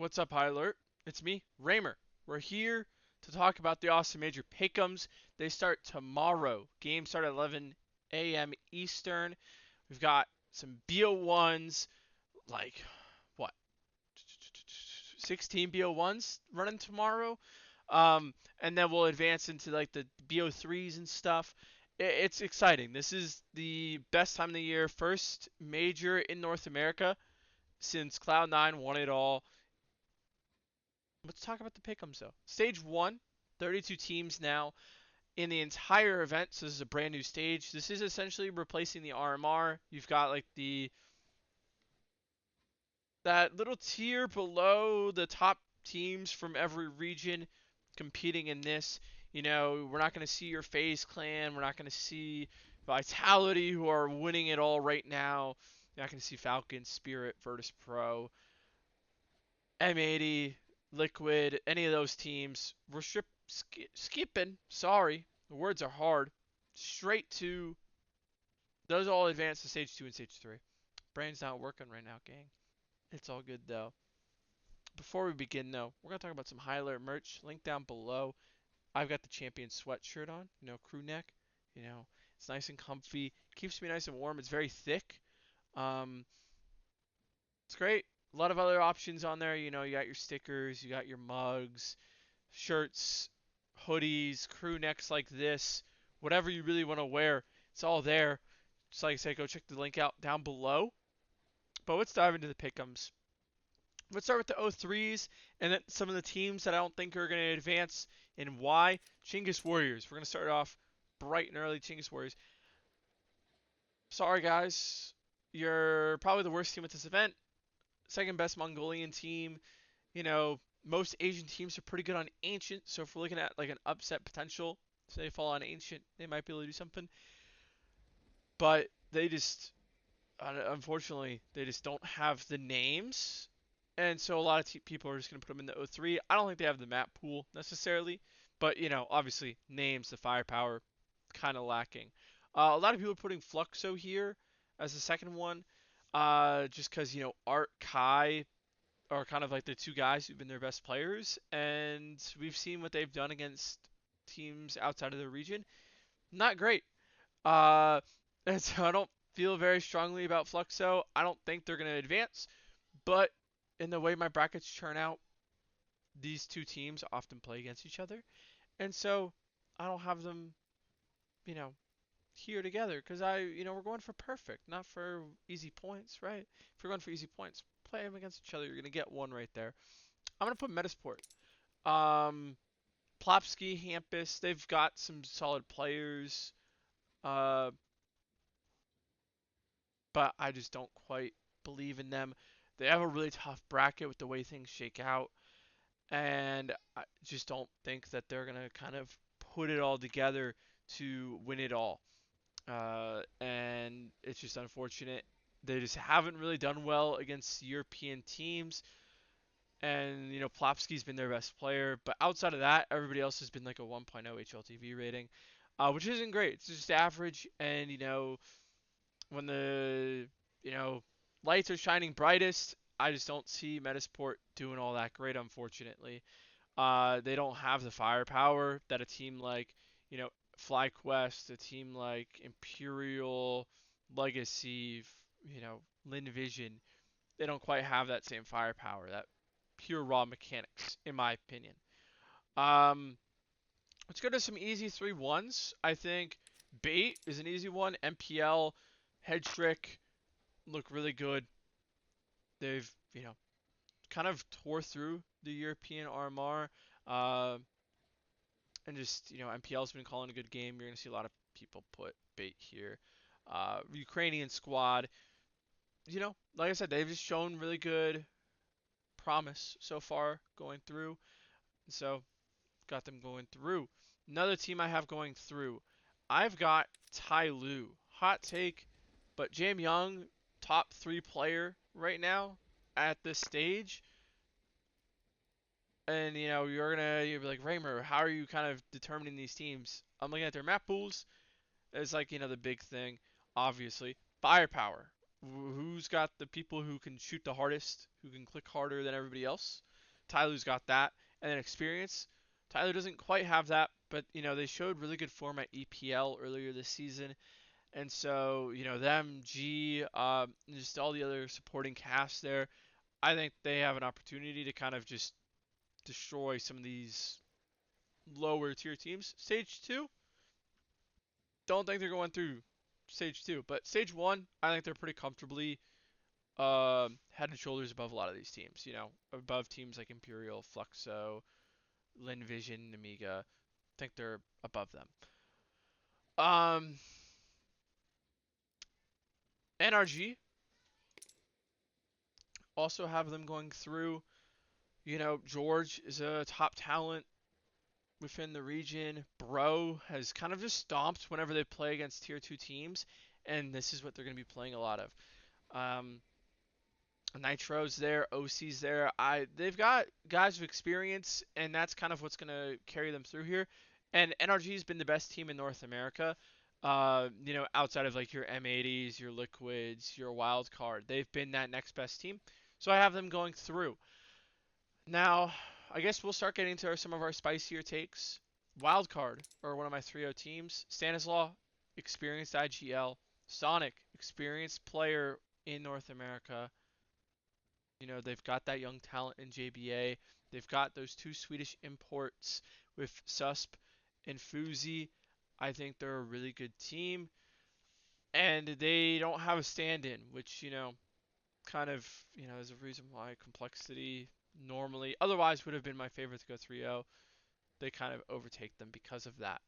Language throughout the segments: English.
What's up, High Alert? It's me, Raymer. We're here to talk about the Austin Major Pick'ems. They start tomorrow. Games start at 11 a.m. Eastern. We've got some BO1s, like, what, 16 BO1s running tomorrow. And then we'll advance into, like, the BO3s and stuff. It's exciting. This is the best time of the year. First major in North America since Cloud9 won it all. Let's talk about the pick'ems though. Stage one, 32 teams now in the entire event. So this is a brand new stage. This is essentially replacing the RMR. You've got like the that little tier below the top teams from every region competing in this. We're not going to see your FaZe clan. We're not going to see Vitality, who are winning it all right now. You're not going to see Falcon, Spirit, Virtus Pro, M80, Liquid, any of those teams. We're skipping. Sorry, the words are hard. Straight to those all advance to stage 2 and stage 3. Brain's not working right now, gang. It's all good though. Before we begin though, we're gonna talk about some High Alert merch. Link down below. I've got the champion sweatshirt on. Crew neck. It's nice and comfy. Keeps me nice and warm. It's very thick. Um, it's great. A lot of other options on there. You got your stickers, you got your mugs, shirts, hoodies, crew necks like this, whatever you really want to wear. It's all there. Just like I said, go check the link out down below. But let's dive into the pick'ems. Let's start with the O3s and then some of the teams that I don't think are going to advance and why. Chinggis Warriors. We're going to start off bright and early. Chinggis Warriors. Sorry, guys. You're probably the worst team at this event. Second best Mongolian team. Most Asian teams are pretty good on Ancient, so if we're looking at like an upset potential, say they fall on Ancient, they might be able to do something. But they just, unfortunately, they just don't have the names, and so a lot of people are just going to put them in the O3. I don't think they have the map pool necessarily, but obviously names, the firepower, kind of lacking. A lot of people are putting Fluxo here as the second one, just because Art Kai are kind of like the two guys who've been their best players, and we've seen what they've done against teams outside of the region. Not great. Uh, and so I don't feel very strongly about Fluxo. I don't think they're going to advance, but in the way my brackets turn out, these two teams often play against each other, and so I don't have them, you know, here together because we're going for perfect, not for easy points, right? If you're going for easy points, play them against each other. You're going to get one right there. I'm gonna put Metasport. Um, Plopsky, Hampus, they've got some solid players, uh, but I just don't quite believe in them. They have a really tough bracket with the way things shake out, and I just don't think that they're gonna kind of put it all together to win it all. And it's just unfortunate. They just haven't really done well against European teams. And Plopsky's been their best player, but outside of that, everybody else has been like a 1.0 HLTV rating, which isn't great. It's just average, and when the you know lights are shining brightest, I just don't see Metasport doing all that great, unfortunately. They don't have the firepower that a team like FlyQuest, a team like Imperial, Legacy, Lin Vision, they don't quite have that same firepower, that pure raw mechanics, in my opinion. Um, let's go to some easy 3-1s. I think Bait is an easy one. MPL, Headstrick look really good. They've, kind of tore through the European RMR. And just, MPL's been calling a good game. You're going to see a lot of people put Bait here. Ukrainian squad, like I said, they've just shown really good promise so far going through. So got them going through. Another team I have going through, I've got Tai Lu. Hot take, but Jam Young, top 3 player right now at this stage. And you'll be like, Raymer, how are you kind of determining these teams? I'm looking at their map pools. It's like, the big thing, obviously. Firepower. Who's got the people who can shoot the hardest, who can click harder than everybody else? Tyler's got that, and then experience. Tyler doesn't quite have that, but they showed really good form at EPL earlier this season, and so them, G, just all the other supporting cast there. I think they have an opportunity to kind of just destroy some of these lower tier teams. Stage two, don't think they're going through stage two, but stage one, I think they're pretty comfortably head and shoulders above a lot of these teams. Above teams like Imperial, Fluxo, Lin Vision, Amiga. I think they're above them. Um, NRG also have them going through. George is a top talent within the region. Bro has kind of just stomped whenever they play against tier two teams, and this is what they're going to be playing a lot of. Um, Nitro's there, OC's there. They've got guys with experience, and that's kind of what's gonna carry them through here. And NRG's been the best team in North America. Outside of like your M80s, your Liquids, your Wild Card, they've been that next best team. So I have them going through. Now, I guess we'll start getting into some of our spicier takes. Wild Card, or one of my 3-0 teams. Stanislaw, experienced IGL. Sonic, experienced player in North America. They've got that young talent in JBA. They've got those two Swedish imports with Susp and Fuzi. I think they're a really good team. And they don't have a stand-in, which, kind of, is a reason why Complexity normally, otherwise would have been my favorite to go 3-0. They kind of overtake them because of that.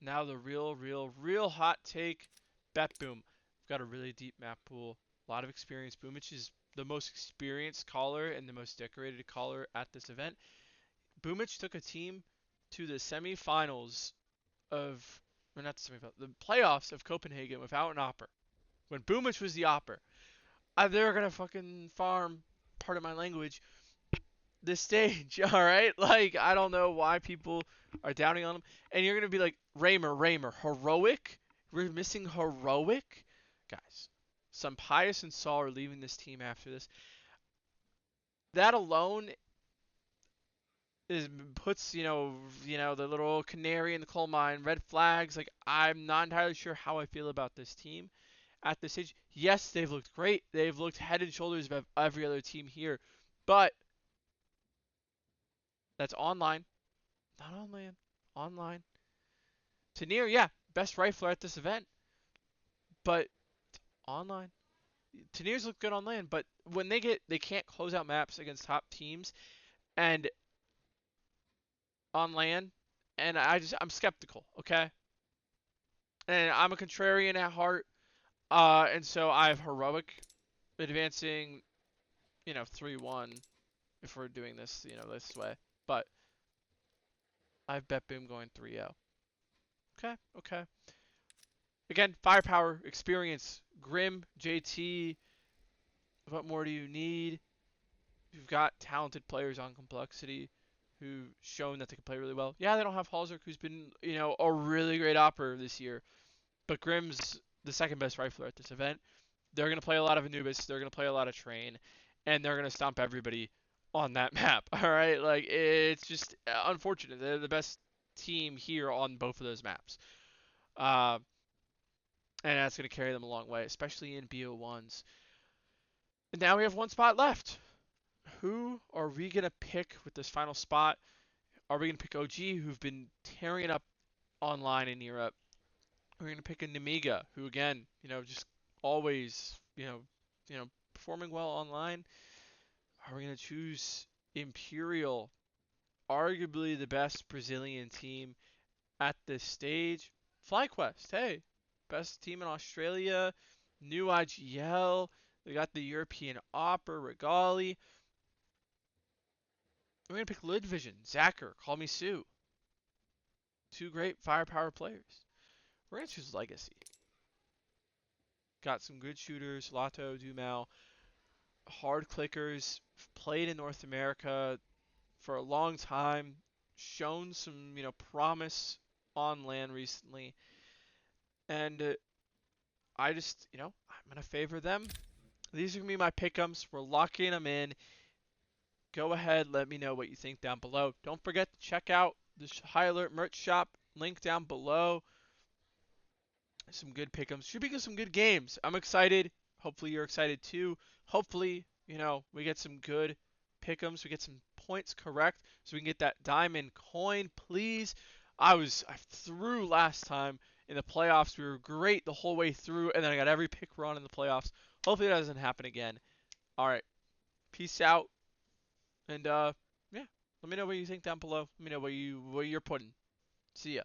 Now the real hot take, Bet Boom. We've got a really deep map pool, a lot of experience. Boomich is the most experienced caller and the most decorated caller at this event. Boomich took a team to the semifinals of, or not the semifinals, the playoffs of Copenhagen without an opper. When Boomich was the opper, they're gonna fucking farm. Pardon my language. This stage, all right? Like, I don't know why people are doubting on him. And you're going to be like, Raymer, heroic? We're missing heroic? Guys, some Pius and Saul are leaving this team after this. That alone puts, the little canary in the coal mine, red flags. Like, I'm not entirely sure how I feel about this team at this stage. Yes, they've looked great. They've looked head and shoulders above every other team here. But that's online. Not on land. Online. Tanier, yeah, best rifler at this event, but online. Tanier's look good on land, but when they can't close out maps against top teams and on land, and I'm skeptical, okay? And I'm a contrarian at heart, and so I have heroic advancing, 3-1 if we're doing this, this way. But I've bet Boom going 3-0. Okay. Again, firepower, experience, Grim, JT. What more do you need? You've got talented players on Complexity who've shown that they can play really well. Yeah, they don't have Halzerk, who's been, a really great operator this year. But Grim's the second best rifler at this event. They're going to play a lot of Anubis. They're going to play a lot of Train. And they're going to stomp everybody on that map. All right? Like, it's just unfortunate. They're the best team here on both of those maps. And that's going to carry them a long way, especially in BO1s. And now we have one spot left. Who are we going to pick with this final spot? Are we going to pick OG, who've been tearing it up online in Europe? Are we going to pick a Nemiga, who again, just always, performing well online? Are we going to choose Imperial, arguably the best Brazilian team at this stage? FlyQuest, hey, best team in Australia, new IGL. They got the European Opera, Regali. We're going to pick Lid Vision, Zacher, Call Me Sue. Two great firepower players. We're going to choose Legacy. Got some good shooters, Lotto, Dumal, hard clickers, played in North America for a long time, shown some, promise on land recently. And I just, I'm going to favor them. These are going to be my pick'ems. We're locking them in. Go ahead, let me know what you think down below. Don't forget to check out the High Alert merch shop link down below. Some good pick'ems. Should be some good games. I'm excited. Hopefully you're excited too. Hopefully, we get some good pick'ems. We get some points correct so we can get that diamond coin, please. I threw last time in the playoffs. We were great the whole way through, and then I got every pick wrong in the playoffs. Hopefully that doesn't happen again. All right. Peace out. And yeah, let me know what you think down below. Let me know what you're putting. See ya.